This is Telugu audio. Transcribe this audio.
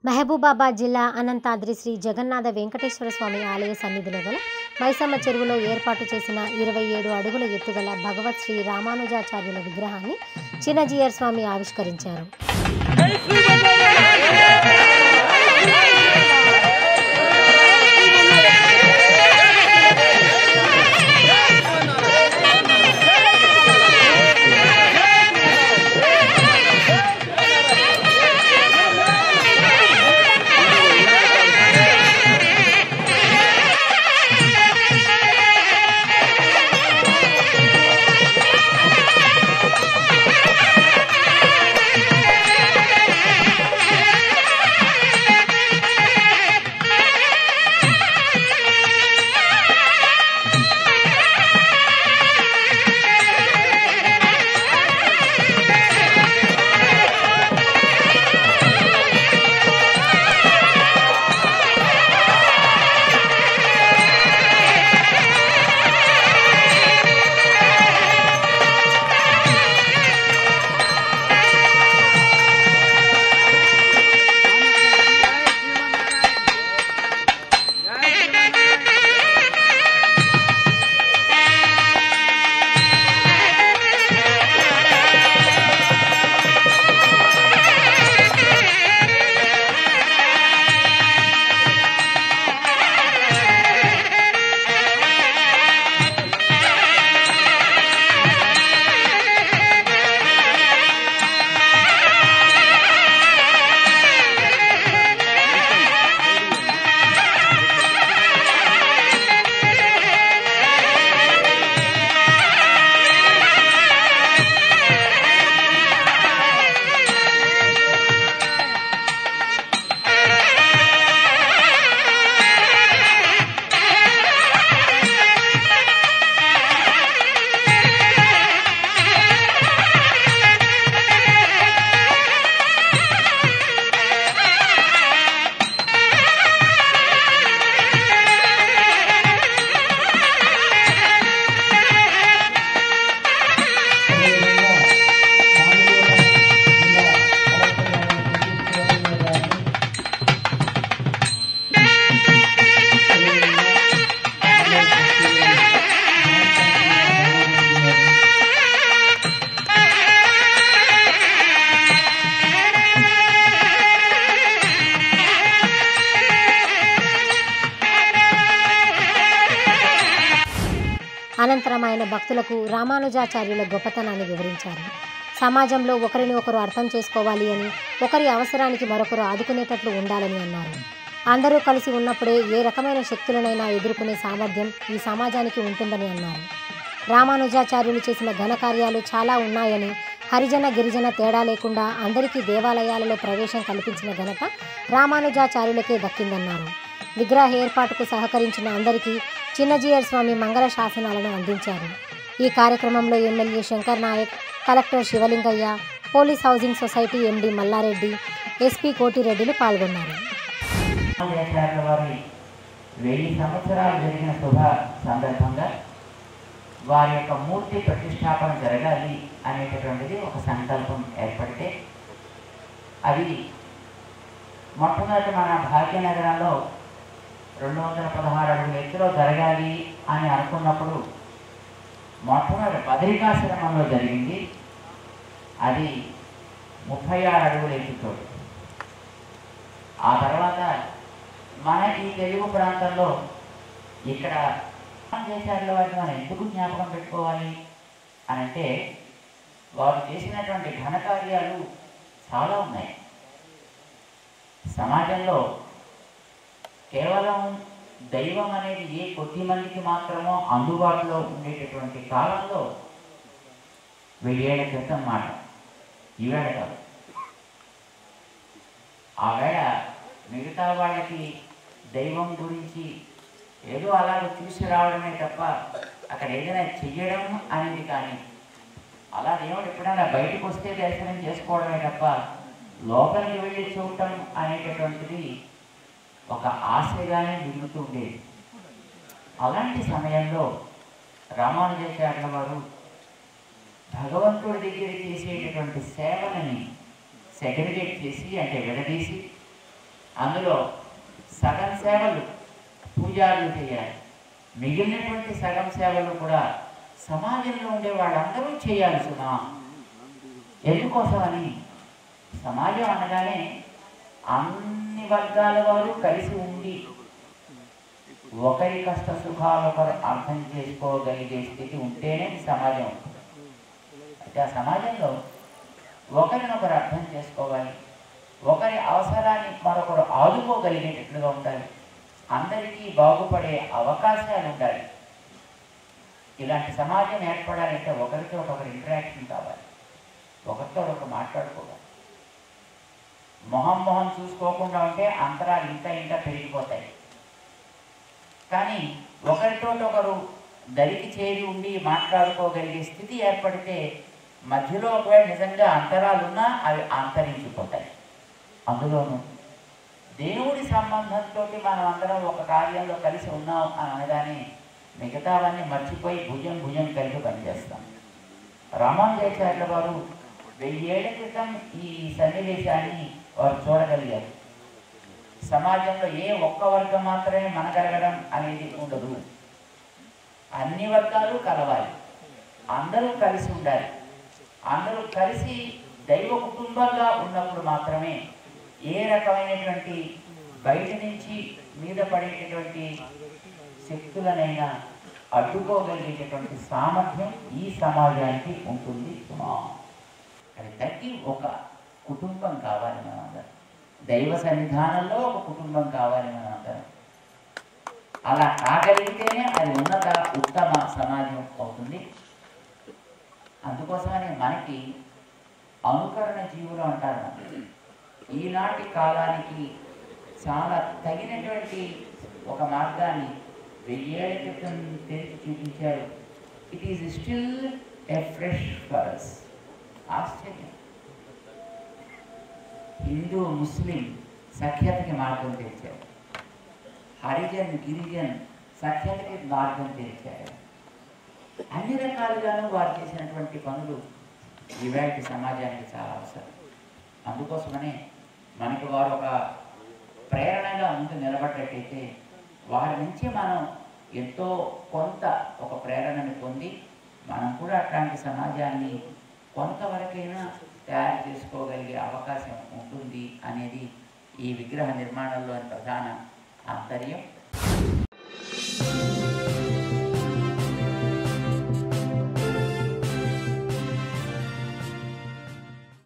మహబూబాబాద్ జిల్లా అనంతాద్రి శ్రీ జగన్నాథ వెంకటేశ్వర స్వామి ఆలయ సన్నిధిలో గల మైసమ్మ చెరువులో ఏర్పాటు చేసిన 27 అడుగుల ఎత్తుగల భగవత్ శ్రీ రామానుజాచార్యుల విగ్రహాన్ని చిన్నజీయర్ స్వామి ఆవిష్కరించారు. అనంతరం ఆయన భక్తులకు రామానుజాచార్యుల గొప్పతనాన్ని వివరించారు. సమాజంలో ఒకరిని ఒకరు అర్థం చేసుకోవాలి అని, ఒకరి అవసరానికి మరొకరు ఆదుకునేటట్లు ఉండాలని అన్నారు. అందరూ కలిసి ఉన్నప్పుడే ఏ రకమైన శక్తులనైనా ఎదుర్కొనే సామర్థ్యం ఈ సమాజానికి ఉంటుందని అన్నారు. రామానుజాచార్యులు చేసిన ఘనకార్యాలు చాలా ఉన్నాయని, హరిజన గిరిజన తేడా లేకుండా అందరికీ దేవాలయాలలో ప్రవేశం కల్పించిన ఘనత రామానుజాచార్యులకే దక్కిందన్నారు. విగ్రహ ఏర్పాటుకు సహకరించిన అందరికీ చిన్నజీయర్ స్వామి మంగళ శాసనాలను అందించారు. ఈ కార్యక్రమంలో MLA Shankar Nayak, collector Shivalingaiah, police housing society MD Mallareddy, SP కోటిరెడ్డిలు పాల్గొన్నారు. 1000 సంవత్సరాలు జరిగిన శుభ సందర్భంగా వారి యొక్క మూర్తి ప్రతిష్టాపన జరగాలి అనేటటువంటిది ఒక సంకల్పం ఏర్పడితే, అది మొట్టమొదటి మన భాగ్యనగరంలో 216 అడుగుల ఎత్తులో జరగాలి అని అనుకున్నప్పుడు మొట్టమొదటి బదరికాశ్రమంలో జరిగింది. అది 36 అడుగుల ఎత్తుతో. ఆ తర్వాత మన ఈ తెలుగు ప్రాంతంలో ఇక్కడ చేశారు వాటిని మనం ఎందుకు జ్ఞాపకం పెట్టుకోవాలి అని అంటే, వారు చేసినటువంటి ఘనకార్యాలు చాలా ఉన్నాయి. సమాజంలో కేవలం దైవం అనేది ఏ కొద్ది మందికి మాత్రమో అందుబాటులో ఉండేటటువంటి కాలంలో 1000 ఏళ్ల క్రితం మాట, ఈవేళ కాదు. ఆవేళ మిగతా వాళ్ళకి దైవం గురించి ఏదో అలాగ చూసి రావడమే తప్ప అక్కడ ఏదైనా చెయ్యడం అనేది కానీ, అలా దేవుడు ఎప్పుడైనా బయటకు వస్తే దర్శనం చేసుకోవడమే తప్ప లోపలికి వెళ్ళి చూడటం అనేటటువంటిది ఒక ఆశగానే మిగులుతూ ఉండేది. అలాంటి సమయంలో రామానుజాచార్యుల వారు భగవంతుడి దగ్గర చేసేటటువంటి సేవలని సెగ్రిగేట్ చేసి, అంటే విడదీసి అందులో సగం సేవలు పూజారులు చేయాలి, మిగిలినటువంటి సగం సేవలు కూడా సమాజంలో ఉండే వాళ్ళందరూ చేయాలి సుమా. ఎందుకోసమని, సమాజం అనగానే అన్ని వర్గాల వారు కలిసి ఉండి ఒకరి కష్ట సుఖాలు ఒకరు అర్థం చేసుకోగలిగే స్థితి ఉంటేనే సమాజం. అయితే ఆ సమాజంలో ఒకరినొకరు అర్థం చేసుకోవాలి, ఒకరి అవసరాన్ని మరొకరు ఆదుకోగలిగేటట్లుగా ఉండాలి, అందరికీ బాగుపడే అవకాశాలు ఉండాలి. ఇలాంటి సమాజం ఏర్పడాలంటే ఒకరితో ఒకరు ఇంటరాక్షన్ కావాలి, ఒకరితో ఒకరు మాట్లాడుకోవాలి. మొహం చూసుకోకుండా ఉంటే అంతరాలు ఇంత పెరిగిపోతాయి. కానీ ఒకరితో ఒకరు దరికి చేరి ఉండి మాట్లాడుకోగలిగే స్థితి ఏర్పడితే మధ్యలో ఒకవేళ నిజంగా అంతరాలున్నా అవి అంతరించిపోతాయి. అందులోనూ దేవుడి సంబంధంతో మనం అందరం ఒక కార్యంలో కలిసి ఉన్నాం అని అనగానే మిగతావన్నీ మర్చిపోయి భుజం కలిపి పనిచేస్తాం. రామానుజాచార్యుల వారు 1000 ఏళ్ల క్రితం ఈ సన్నివేశాన్ని వారు చూడగలిగారు. సమాజంలో ఏ ఒక్క వర్గం మాత్రమే మనగలగడం అనేది ఉండదు, అన్ని వర్గాలు కలవాలి, అందరూ కలిసి ఉండాలి. అందరూ కలిసి దైవ కుటుంబంగా ఉన్నప్పుడు మాత్రమే ఏ రకమైనటువంటి బయట నుంచి మీద పడేటటువంటి శక్తులనైనా అడ్డుకోగలిగేటటువంటి సామర్థ్యం ఈ సమాజానికి ఉంటుంది. అది తగ్గి ఒక కుటుంబం కావాలి మనందరం, దైవ సన్నిధానంలో ఒక కుటుంబం కావాలి మనందరం. అలా కాగలిగితేనే అది ఉన్నత ఉత్తమ సమాజం అవుతుంది. అందుకోసమనే మనకి అనుకరణ జీవులు అంటారు. ఈనాటి కాలానికి చాలా తగినటువంటి ఒక మార్గాన్ని 1000 ఏళ్ల క్రితం తెరిచి చూపించారు. It is still a fresh for us. ఆశ్చర్యం. హిందూ ముస్లిం సఖ్యతకి మార్గం తెరిచారు, హరిజన్ గిరిజన్ సఖ్యతకి మార్గం తెరిచారు. అన్ని రకాలుగాను వారు చేసినటువంటి పనులు ఇవాటి సమాజానికి చాలా అవసరం. అందుకోసమనే మనకి వారు ఒక ప్రేరణగా ముందు నిలబడ్డట్టయితే వారి నుంచి మనం ఎంతో కొంత ఒక ప్రేరణని పొంది మనం కూడా అట్లాంటి సమాజాన్ని కొంతవరకైనా తయారు చేసుకోగలిగే అవకాశం ఉంటుంది అనేది ఈ విగ్రహ నిర్మాణంలోని ప్రధాన ఆంతర్యం.